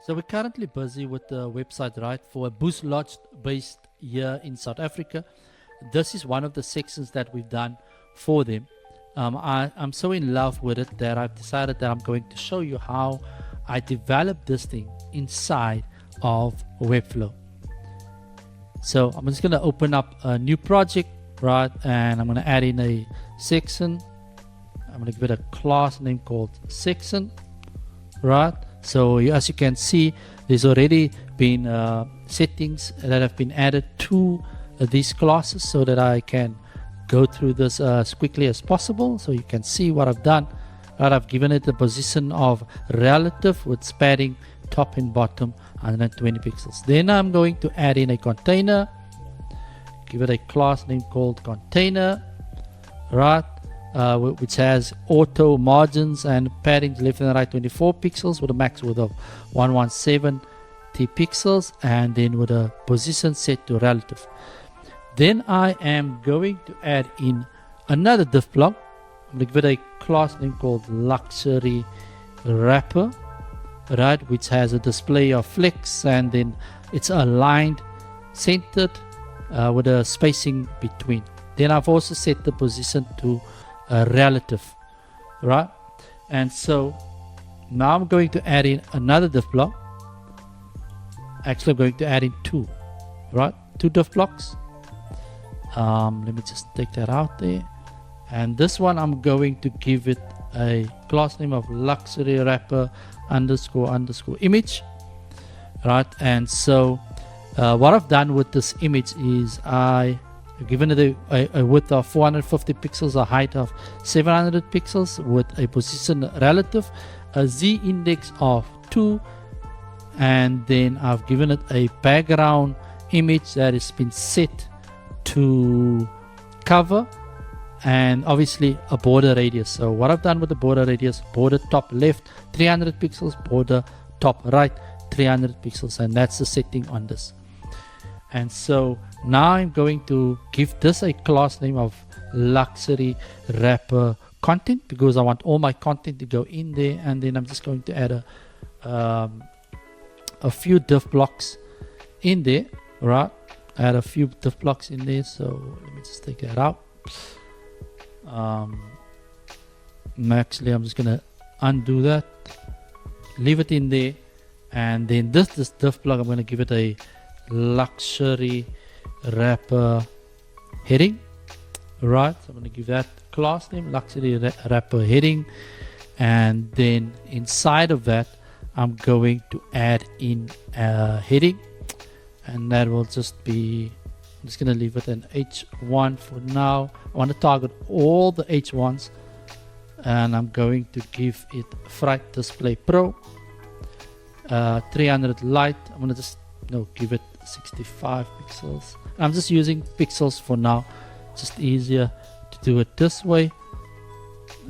So we're currently busy with the website, right, for a Boost Lodge based here in South Africa. This is one of the sections that we've done for them. I'm so in love with it that I've decided that I'm going to show you how I developed this thing inside of Webflow. So I'm just going to open up a new project, right, and I'm going to add in a section. I'm going to give it a class name called section, right. So as you can see, there's already been settings that have been added to these classes so that I can go through this as quickly as possible. So you can see what I've done. Right, I've given it the position of relative with padding top and bottom 120 pixels. Then I'm going to add in a container, give it a class name called container, right, which has auto margins and padding left and right 24 pixels with a max width of 117 pixels, and then with a position set to relative. Then I am going to add in another div block. I'm going to give it a class name called luxury wrapper, right, which has a display of flex, and then it's aligned, centered, with a spacing between. Then I've also set the position to relative, right, and so now I'm going to add in another div block. Actually, I'm going to add in two div blocks. Let me just take that out there, and this one I'm going to give it a class name of luxury wrapper underscore image, right. And so what I've done with this image is I've given it a width of 450 pixels, a height of 700 pixels with a position relative, a z index of 2, and then I've given it a background image that has been set to cover, and obviously a border radius. So what I've done with the border radius: border top left 300 pixels, border top right 300 pixels, and that's the setting on this. And so now I'm going to give this a class name of luxury wrapper content, because I want all my content to go in there. And then I'm just going to add a few div blocks in there, right. Add a few div blocks in there. So let me just take that out. Actually, I'm just gonna undo that, leave it in there, and then this div block, I'm gonna give it a luxury wrapper heading, right. So I'm gonna give that class name luxury wrapper heading, and then inside of that I'm going to add in a heading, and that will just be, I'm just going to leave it an H1 for now. I want to target all the H1s, and I'm going to give it Fright Display Pro 300 light. I'm going to just give it 65 pixels. I'm just using pixels for now, just easier to do it this way.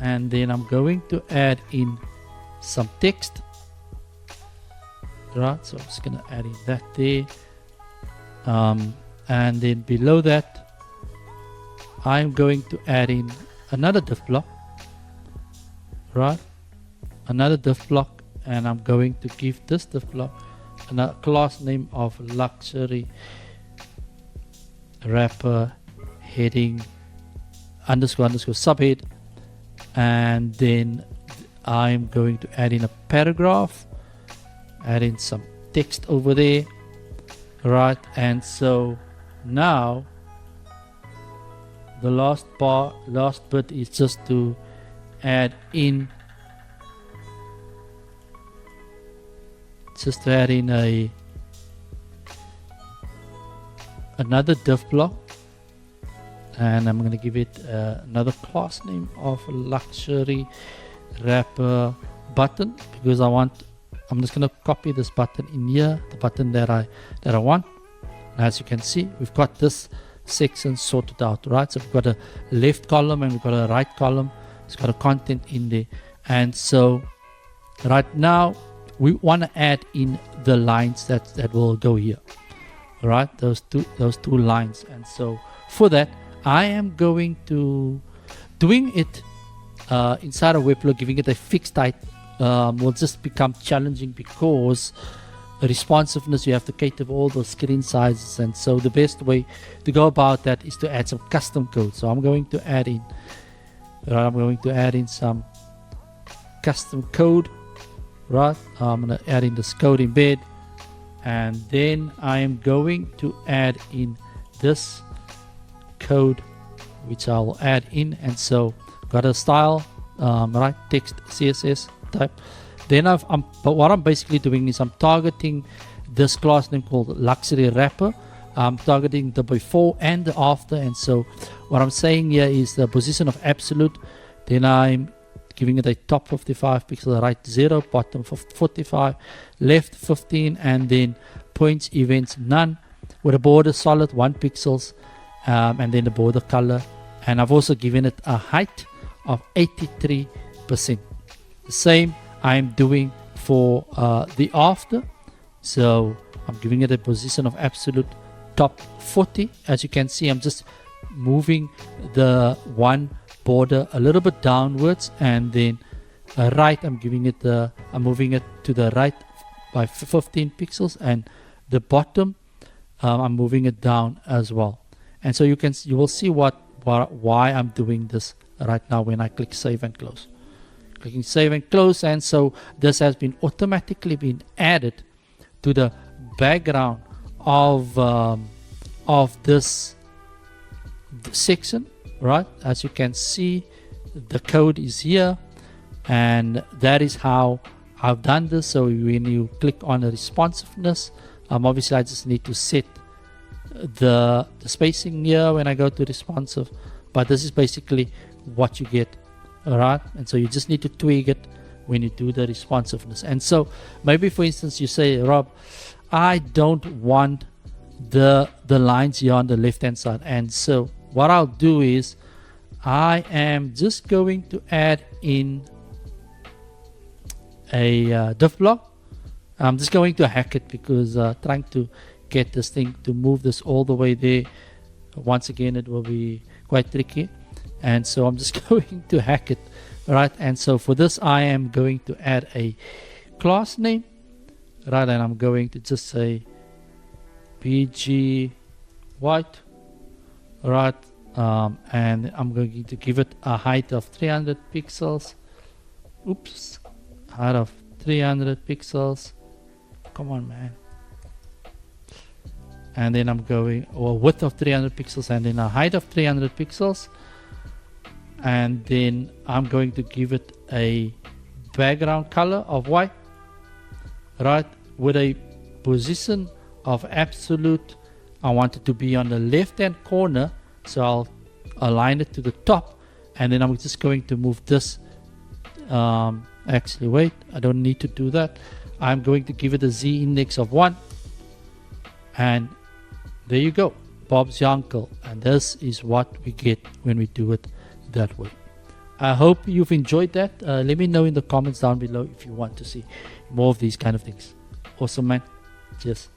And then I'm going to add in some text, right. So I'm just going to add in that there. And then below that I'm going to add in another div block, right, another div block, and I'm going to give this div block a class name of luxury wrapper heading underscore subhead, and then I'm going to add in a paragraph, add in some text over there, right. And so now the last bit is just to add in another div block, and I'm going to give it another class name of luxury wrapper button, because I'm just going to copy this button in here, the button that I want. As you can see, we've got this section sorted out, right. So we've got a left column and we've got a right column. It's got a content in there, and so right now we want to add in the lines that will go here, right, those two lines. And so for that I am going to doing it inside of Webflow, giving it a fixed height will just become challenging, because responsiveness, you have to cater for all those screen sizes. And so the best way to go about that is to add some custom code. So I'm going to add in some custom code, right? I'm going to add in this code embed, and then I am going to add in this code, which I'll add in. And so got a style, right, text CSS type. Then but what I'm basically doing is I'm targeting this class name called luxury wrapper. I'm targeting the before and the after. And so what I'm saying here is the position of absolute, then I'm giving it a top 55 pixel, right 0, bottom 45, left 15, and then points events none, with a border solid 1 pixels, and then the border color. And I've also given it a height of 83%. The same I'm doing for the after. So I'm giving it a position of absolute top 40. As you can see, I'm just moving the one border a little bit downwards, and then right, I'm moving it to the right by 15 pixels, and the bottom I'm moving it down as well. And so you will see why I'm doing this right now when I click save and close. Clicking save and close, and so this has been automatically been added to the background of this section, right? As you can see, the code is here, and that is how I've done this. So when you click on the responsiveness, obviously I just need to set the spacing here when I go to responsive, but this is basically what you get. Alright, and so you just need to tweak it when you do the responsiveness. And so maybe, for instance, you say, Rob, I don't want the lines here on the left hand side. And so what I'll do is I am just going to add in a div block. I'm just going to hack it, because trying to get this thing to move this all the way there, once again, it will be quite tricky. And so I'm just going to hack it, right? And so for this, I am going to add a class name, right? And I'm going to just say BG white, right? And I'm going to give it a height of 300 pixels. Oops, height of 300 pixels. Come on, man. And then I'm going, or width of 300 pixels, and then a height of 300 pixels. And then I'm going to give it a background color of white, right, with a position of absolute. I want it to be on the left hand corner, so I'll align it to the top, and then I'm just going to move this. Actually, wait, I don't need to do that. I'm going to give it a Z index of 1, and there you go, Bob's your uncle. And this is what we get when we do it that way. I hope you've enjoyed that. Let me know in the comments down below if you want to see more of these kind of things. Awesome, man. Cheers.